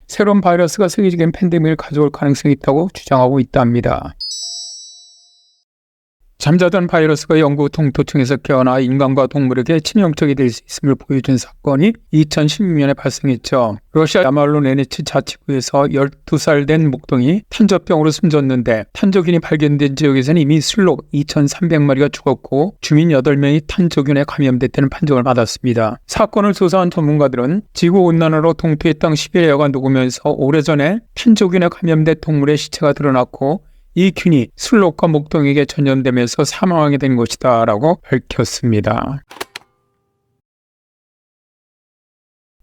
새로운 바이러스가 세계적인 팬데믹을 가져올 가능성이 있다고 주장하고 있답니다. 잠자던 바이러스가 영구 동토층에서 깨어나 인간과 동물에게 치명적이 될 수 있음을 보여준 사건이 2016년에 발생했죠. 러시아 야말로네네츠 자치구에서 12살 된 목동이 탄저병으로 숨졌는데 탄저균이 발견된 지역에서는 이미 슬록 2,300마리가 죽었고 주민 8명이 탄저균에 감염됐다는 판정을 받았습니다. 사건을 조사한 전문가들은 지구온난화로 동토의 땅 시베리아가 녹으면서 오래전에 탄저균에 감염된 동물의 시체가 드러났고 이 균이 슬록과 목동에게 전염되면서 사망하게 된 것이다 라고 밝혔습니다.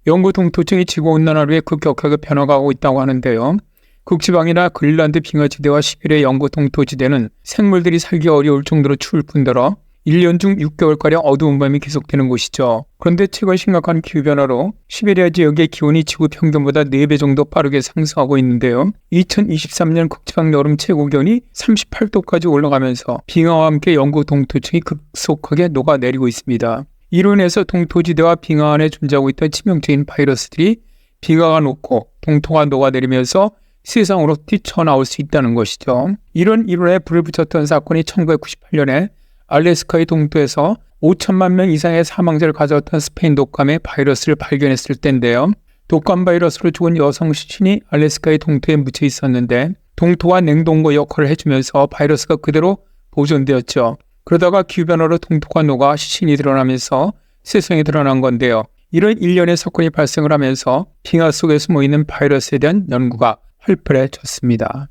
영구 동토층이 지구온난화로 인해 급격하게 변화가고 있다고 하는데요. 극지방이나 그린란드 빙하지대와 시베리아 영구 동토지대는 생물들이 살기 어려울 정도로 추울 뿐더러 1년 중 6개월가량 어두운 밤이 계속되는 곳이죠. 그런데 최근 심각한 기후변화로 시베리아 지역의 기온이 지구 평균보다 4배 정도 빠르게 상승하고 있는데요. 2023년 극지방 여름 최고기온이 38도까지 올라가면서 빙하와 함께 영구 동토층이 급속하게 녹아내리고 있습니다. 이로 인해서 동토지대와 빙하 안에 존재하고 있던 치명적인 바이러스들이 빙하가 녹고 동토가 녹아내리면서 세상으로 뛰쳐나올 수 있다는 것이죠. 이런 이론에 불을 붙였던 사건이 1998년에 알래스카의 동토에서 5천만 명 이상의 사망자를 가져왔던 스페인 독감의 바이러스를 발견했을 때인데요. 독감 바이러스로 죽은 여성 시신이 알래스카의 동토에 묻혀 있었는데 동토와 냉동고 역할을 해주면서 바이러스가 그대로 보존되었죠. 그러다가 기후변화로 동토가 녹아 시신이 드러나면서 세상에 드러난 건데요. 이런 일련의 사건이 발생을 하면서 빙하 속에 숨어있는 바이러스에 대한 연구가 활발해졌습니다.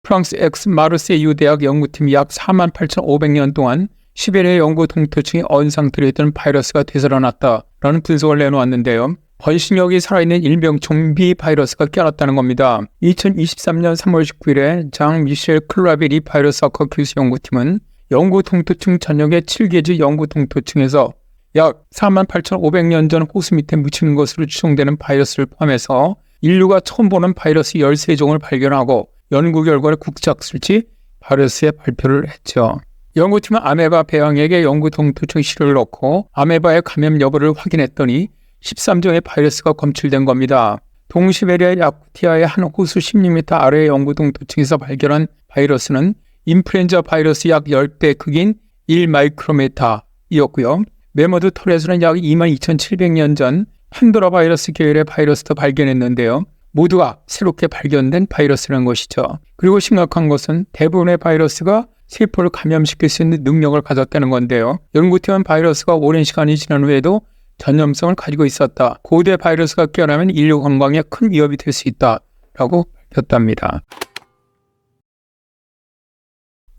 프랑스 엑스-마르세유 대학 연구팀이 약 48,500년 동안 시베리아 영구 동토층에 언상태로 있던 바이러스가 되살아났다라는 분석을 내놓았는데요. 번식력이 살아있는 일명 좀비 바이러스가 깨어났다는 겁니다. 2023년 3월 19일에 장 미셸 클라베리 바이러스학과 교수 연구팀은 영구 동토층 전역의 7개지 영구 동토층에서 약 48,500년 전 호수 밑에 묻히는 것으로 추정되는 바이러스를 포함해서 인류가 처음 보는 바이러스 13종을 발견하고 연구 결과를 국제학술지 바이러스에 발표를 했죠. 연구팀은 아메바 배양액에 영구 동토층 시료를 넣고 아메바의 감염 여부를 확인했더니 13종의 바이러스가 검출된 겁니다. 동시베리아 야쿠티아의 한 호수 16m 아래의 영구 동토층에서 발견한 바이러스는 인플루엔자 바이러스 약 10배 크기인 1마이크로메타이었고요. 메모드 털에서는 약 22,700년 전 판도라 바이러스 계열의 바이러스도 발견했는데요. 모두가 새롭게 발견된 바이러스라는 것이죠. 그리고 심각한 것은 대부분의 바이러스가 세포를 감염시킬 수 있는 능력을 가졌다는 건데요. 연구팀은 바이러스가 오랜 시간이 지난 후에도 전염성을 가지고 있었다. 고대 바이러스가 깨어나면 인류 건강에 큰 위협이 될 수 있다라고 밝혔답니다.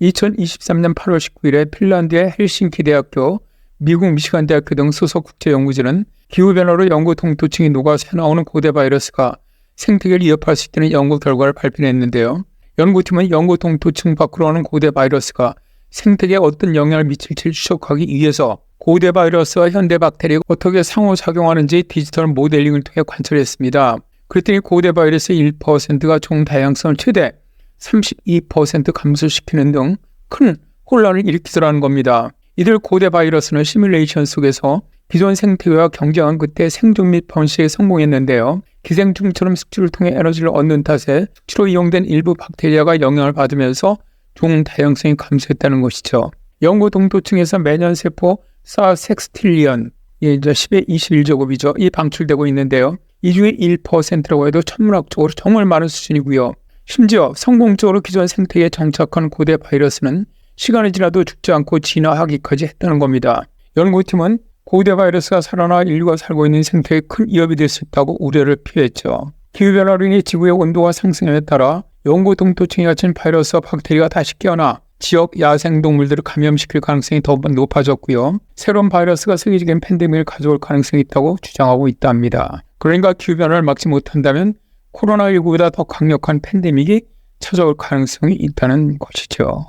2023년 8월 19일에 핀란드의 헬싱키 대학교, 미국 미시간 대학교 등 소속 국제연구진은 기후변화로 영구 동토층이 녹아 새나오는 고대 바이러스가 생태계를 위협할 수 있다는 연구 결과를 발표했는데요. 연구팀은 영구 동토층 밖으로 오는 고대 바이러스가 생태계에 어떤 영향을 미칠지 추적하기 위해서 고대 바이러스와 현대 박테리아가 어떻게 상호작용하는지 디지털 모델링을 통해 관찰했습니다. 그랬더니 고대 바이러스의 1%가 종 다양성을 최대 32% 감소시키는 등 큰 혼란을 일으키더라는 겁니다. 이들 고대 바이러스는 시뮬레이션 속에서 기존 생태계와 경쟁한 끝에 생존 및 번식에 성공했는데요. 기생충처럼 숙주를 통해 에너지를 얻는 탓에 숙주로 이용된 일부 박테리아가 영향을 받으면서 종 다양성이 감소했다는 것이죠. 영구 동토층에서 매년 세포 4섹스틸리언, 10의 21제곱이죠. 이 방출되고 있는데요. 이 중에 1%라고 해도 천문학적으로 정말 많은 수준이고요. 심지어 성공적으로 기존 생태계에 정착한 고대 바이러스는 시간이 지나도 죽지 않고 진화하기까지 했다는 겁니다. 연구팀은 고대 바이러스가 살아나 인류가 살고 있는 생태계에 큰 위협이 될 수 있다고 우려를 표했죠. 기후변화로 인해 지구의 온도가 상승함에 따라 영구 동토층에 갇힌 바이러스와 박테리아가 다시 깨어나 지역 야생동물들을 감염시킬 가능성이 더 높아졌고요. 새로운 바이러스가 세계적인 팬데믹을 가져올 가능성이 있다고 주장하고 있답니다. 그러니까 기후변화를 막지 못한다면 코로나19보다 더 강력한 팬데믹이 찾아올 가능성이 있다는 것이죠.